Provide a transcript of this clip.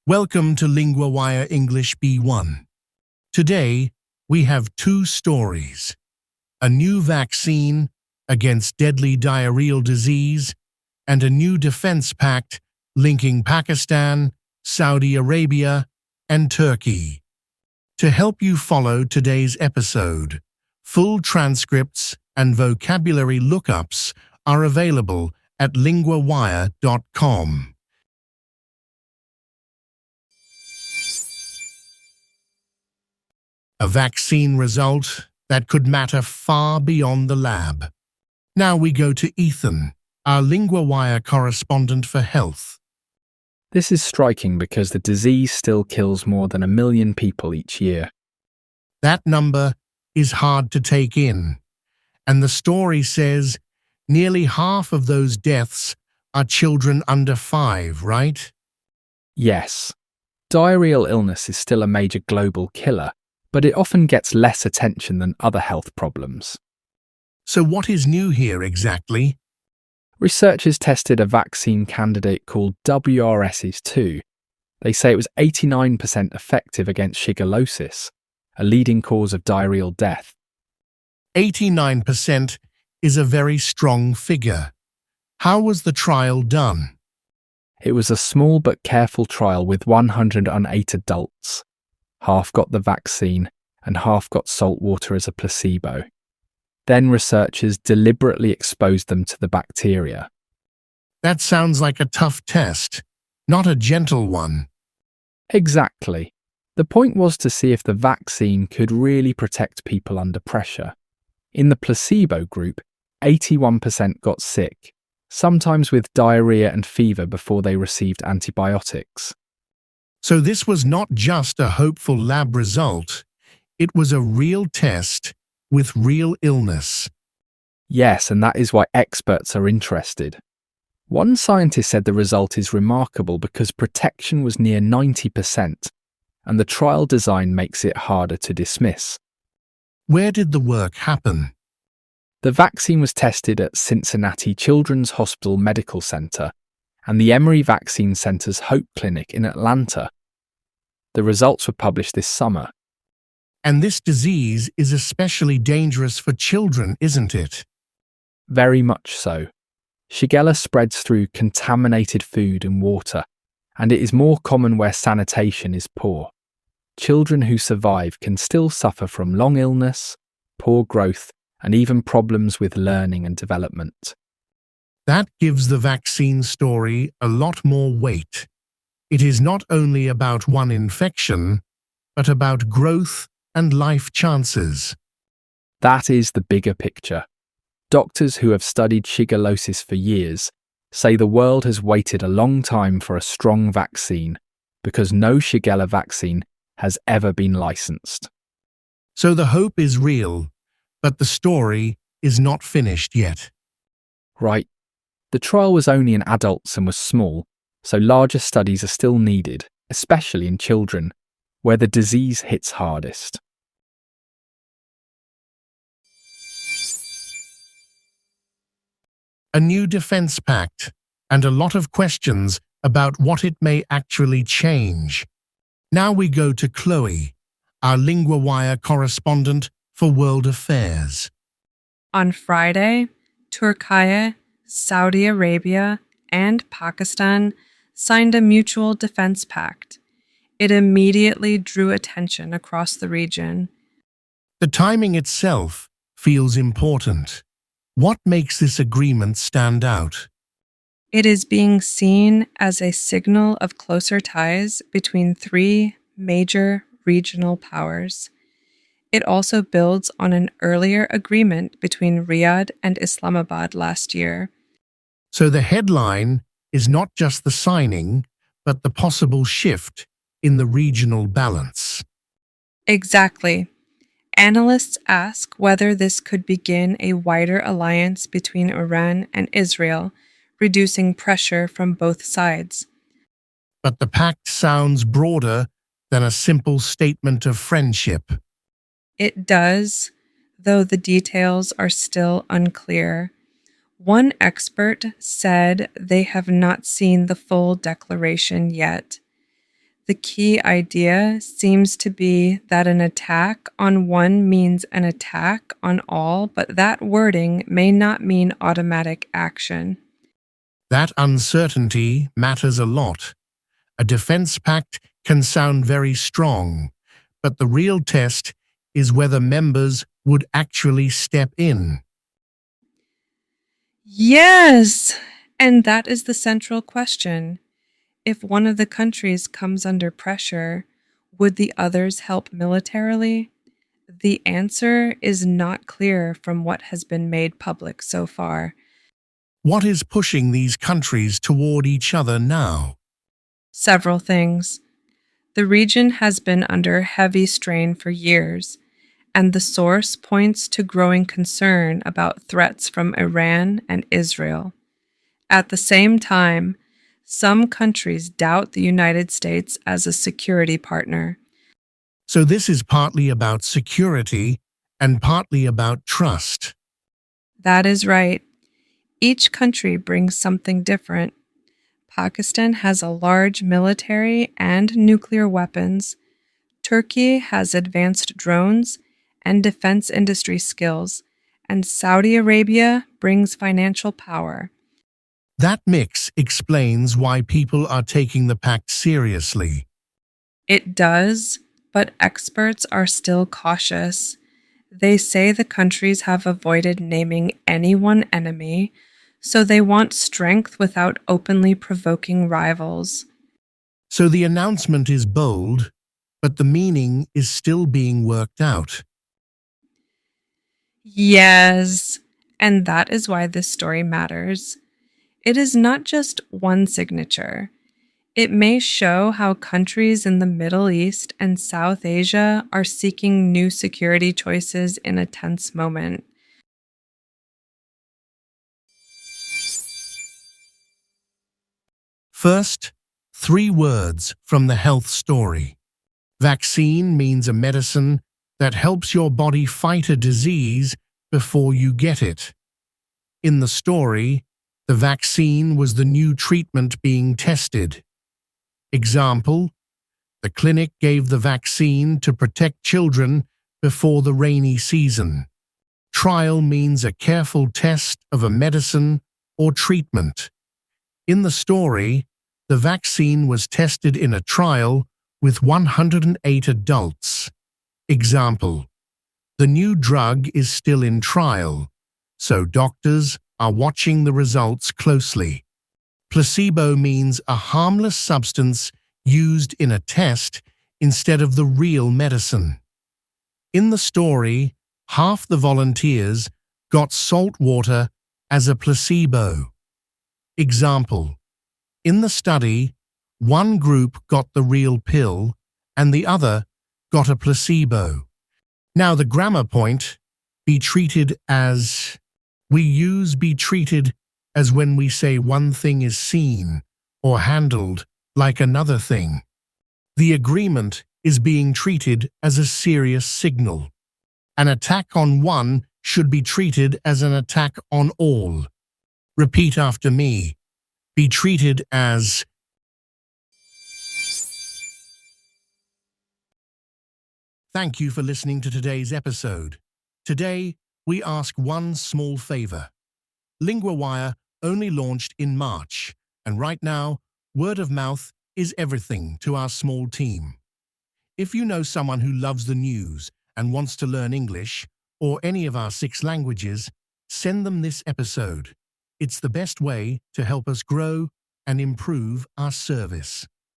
Welcome to LinguaWire English B1. Today, we have two stories. A new vaccine against deadly diarrheal disease and a new defense pact linking Pakistan, Saudi Arabia, and Turkey. To help you follow today's episode, full transcripts and vocabulary lookups are available at LinguaWire.com. A vaccine result that could matter far beyond the lab. Now we go to Ethan, our LinguaWire correspondent for health. This is striking because the disease still kills more than 1 million people each year. That number is hard to take in, and the story says nearly half of those deaths are children under 5, right? Yes, diarrheal illness is still a major global killer, but it often gets less attention than other health problems. So what is new here exactly? Researchers tested a vaccine candidate called WRS2. They say it was 89% effective against shigellosis, a leading cause of diarrheal death. 89% is a very strong figure. How was the trial done? It was a small but careful trial with 108 adults. Half got the vaccine and half got salt water as a placebo. Then researchers deliberately exposed them to the bacteria. That sounds like a tough test, not a gentle one. Exactly. The point was to see if the vaccine could really protect people under pressure. In the placebo group, 81% got sick, sometimes with diarrhea and fever before they received antibiotics. So this was not just a hopeful lab result, it was a real test with real illness. Yes, and that is why experts are interested. One scientist said the result is remarkable because protection was near 90%, and the trial design makes it harder to dismiss. Where did the work happen? The vaccine was tested at Cincinnati Children's Hospital Medical Center and the Emory Vaccine Center's Hope Clinic in Atlanta. The results were published this summer. And this disease is especially dangerous for children, isn't it? Very much so. Shigella spreads through contaminated food and water, and it is more common where sanitation is poor. Children who survive can still suffer from long illness, poor growth, and even problems with learning and development. That gives the vaccine story a lot more weight. It is not only about one infection, but about growth and life chances. That is the bigger picture. Doctors who have studied shigellosis for years say the world has waited a long time for a strong vaccine because no Shigella vaccine has ever been licensed. So the hope is real, but the story is not finished yet. Right. The trial was only in adults and was small, so larger studies are still needed, especially in children, where the disease hits hardest. A new defense pact, and a lot of questions about what it may actually change. Now we go to Chloe, our LinguaWire correspondent for World Affairs. On Friday, Turkiye, Saudi Arabia, and Pakistan signed a mutual defense pact. It immediately drew attention across the region. The timing itself feels important. What makes this agreement stand out? It is being seen as a signal of closer ties between 3 major regional powers. It also builds on an earlier agreement between Riyadh and Islamabad last year. So the headline is not just the signing, but the possible shift in the regional balance. Exactly. Analysts ask whether this could begin a wider alliance between Iran and Israel, reducing pressure from both sides. But the pact sounds broader than a simple statement of friendship. It does, though the details are still unclear. One expert said they have not seen the full declaration yet. The key idea seems to be that an attack on one means an attack on all, but that wording may not mean automatic action. That uncertainty matters a lot. A defense pact can sound very strong, but the real test is whether members would actually step in. Yes! And that is the central question. If one of the countries comes under pressure, would the others help militarily? The answer is not clear from what has been made public so far. What is pushing these countries toward each other now? Several things. The region has been under heavy strain for years, and the source points to growing concern about threats from Iran and Israel. At the same time, some countries doubt the United States as a security partner. So this is partly about security and partly about trust. That is right. Each country brings something different. Pakistan has a large military and nuclear weapons. Turkey has advanced drones and defense industry skills, and Saudi Arabia brings financial power. That mix explains why people are taking the pact seriously. It does, but experts are still cautious. They say the countries have avoided naming any one enemy, so they want strength without openly provoking rivals. So the announcement is bold, but the meaning is still being worked out. Yes, and that is why this story matters. It is not just one signature. It may show how countries in the Middle East and South Asia are seeking new security choices in a tense moment. First, 3 words from the health story. Vaccine means a medicine that helps your body fight a disease before you get it. In the story, the vaccine was the new treatment being tested. Example, the clinic gave the vaccine to protect children before the rainy season. Trial means a careful test of a medicine or treatment. In the story, the vaccine was tested in a trial with 108 adults. Example, the new drug is still in trial, so doctors are watching the results closely. Placebo means a harmless substance used in a test instead of the real medicine. In the story, half the volunteers got salt water as a placebo. Example, in the study, one group got the real pill and the other got a placebo. Now the grammar point, be treated as. We use be treated as when we say one thing is seen or handled like another thing. The agreement is being treated as a serious signal. An attack on one should be treated as an attack on all. Repeat after me. Be treated as. Thank you for listening to today's episode. Today, we ask one small favor. LinguaWire only launched in March, and right now, word of mouth is everything to our small team. If you know someone who loves the news and wants to learn English, or any of our 6 languages, send them this episode. It's the best way to help us grow and improve our service.